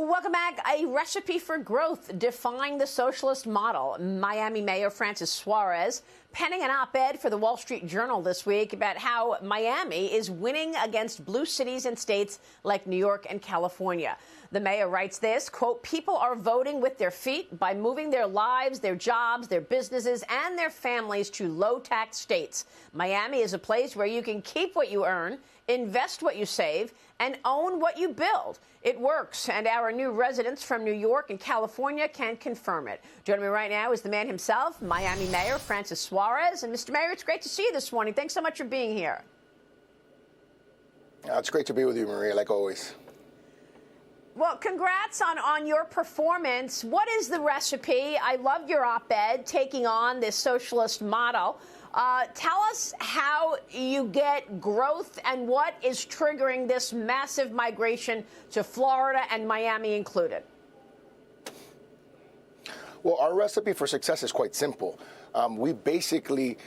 Welcome back. A recipe for growth, defying the socialist model. Miami Mayor Francis Suarez penning an op-ed for the Wall Street Journal this week about how Miami is winning against blue cities and states like New York and California. The mayor writes this, quote, people are voting with their feet by moving their lives, their jobs, their businesses, and their families to low-tax states. Miami is a place where you can keep what you earn, invest what you save, and own what you build. It works, and our new residents from New York and California can confirm it. Joining me right now is the man himself, Miami Mayor Francis Suarez. And Mr. Mayor, it's great to see you this morning. Thanks so much for being here. It's great to be with you, Maria, like always. Well, congrats on your performance. What is the recipe? I love your op-ed taking on this socialist model. Tell us how you get growth and what is triggering this massive migration to Florida and Miami included. Well, our recipe for success is quite simple. We basically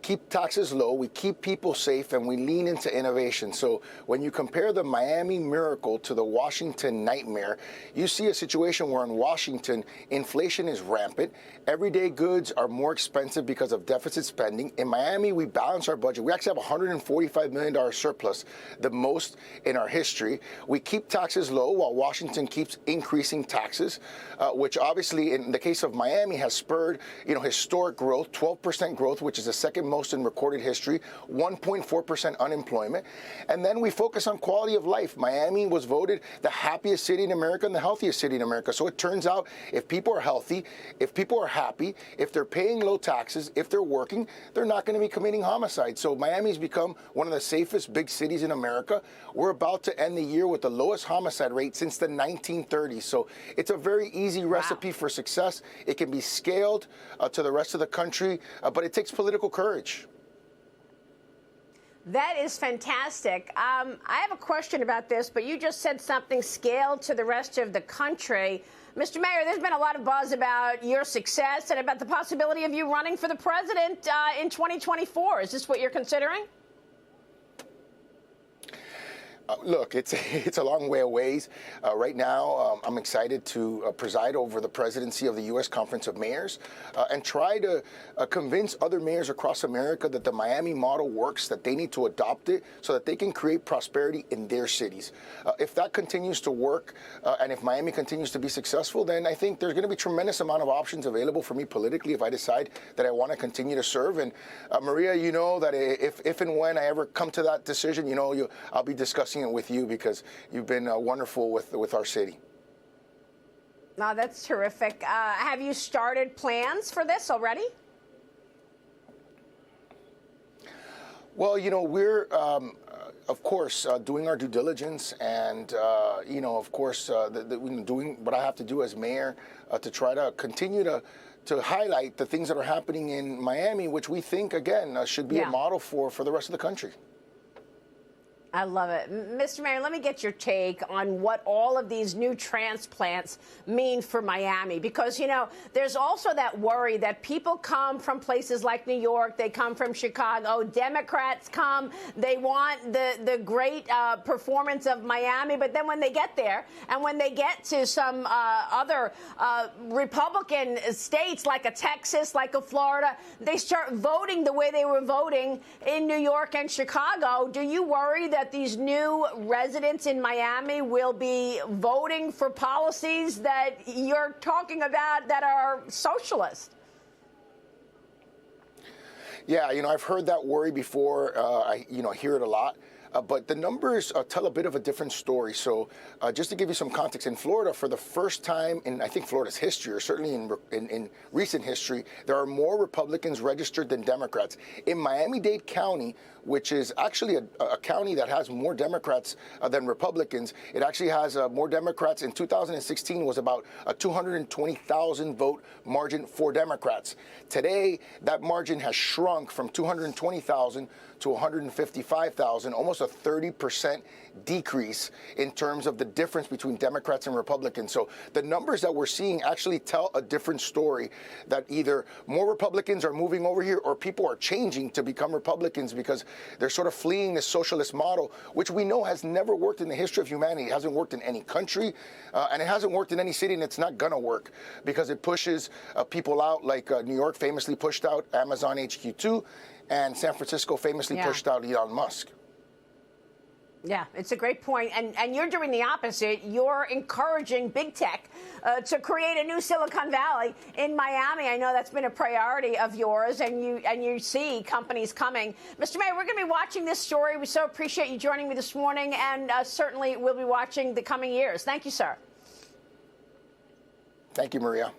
keep taxes low, we keep people safe, and we lean into innovation. So when you compare the Miami miracle to the Washington nightmare, you see a situation where in Washington, inflation is rampant. Everyday goods are more expensive because of deficit spending. In Miami, we balance our budget. We actually have a $145 million surplus, the most in our history. We keep taxes low while Washington keeps increasing taxes, which obviously in the case of Miami has spurred, historic growth, 12% growth, which is the second most in recorded history, 1.4% unemployment. And then we focus on quality of life. Miami was voted the happiest city in America and the healthiest city in America. So it turns out if people are healthy, if people are happy, if they're paying low taxes, if they're working, they're not going to be committing homicide. So Miami's become one of the safest big cities in America. We're about to end the year with the lowest homicide rate since the 1930s. So it's a very easy recipe for success. It can be scaled to the rest of the country, but it takes political courage. That is fantastic. I have a question about this, but you just said something scaled to the rest of the country. Mr. Mayor, there's been a lot of buzz about your success and about the possibility of you running for the president in 2024. Is this what you're considering? Look, it's a long way away. Right now, I'm excited to preside over the presidency of the U.S. Conference of Mayors and try to convince other mayors across America that the Miami model works, that they need to adopt it so that they can create prosperity in their cities. If that continues to work and if Miami continues to be successful, then I think there's going to be a tremendous amount of options available for me politically if I decide that I want to continue to serve. And Maria, you know that if and when I ever come to that decision, I'll be discussing it with you because you've been wonderful with our city. No, that's terrific. Have you started plans for this already? Well, we're, of course, doing our due diligence and, of course, doing what I have to do as mayor to try to continue to highlight the things that are happening in Miami, which we think, again, should be a model for the rest of the country. I love it. Mr. Mayor, let me get your take on what all of these new transplants mean for Miami. Because, there's also that worry that people come from places like New York, they come from Chicago, Democrats come, they want the great performance of Miami, but then when they get there and when they get to some other Republican states like a Texas, like a Florida, they start voting the way they were voting in New York and Chicago. Do you worry that these new residents in Miami will be voting for policies that you're talking about that are socialist? Yeah, I've heard that worry before. I hear it a lot. But the numbers tell a bit of a different story. So just to give you some context, in Florida, for the first time in, I think, Florida's history, or certainly in recent history, there are more Republicans registered than Democrats. In Miami-Dade County, which is actually a county that has more Democrats than Republicans, it actually has more Democrats. In 2016 was about a 220,000 vote margin for Democrats. Today, that margin has shrunk from 220,000 to 155,000, almost almost a 30% decrease in terms of the difference between Democrats and Republicans. So the numbers that we're seeing actually tell a different story, that either more Republicans are moving over here or people are changing to become Republicans because they're sort of fleeing this socialist model, which we know has never worked in the history of humanity. It hasn't worked in any country, and it hasn't worked in any city, and it's not going to work because it pushes people out, like New York famously pushed out Amazon HQ2, and San Francisco famously pushed out Elon Musk. Yeah, it's a great point. And you're doing the opposite. You're encouraging big tech to create a new Silicon Valley in Miami. I know that's been a priority of yours, and you see companies coming. Mr. Mayor, we're going to be watching this story. We so appreciate you joining me this morning, and certainly we'll be watching the coming years. Thank you, sir. Thank you, Maria.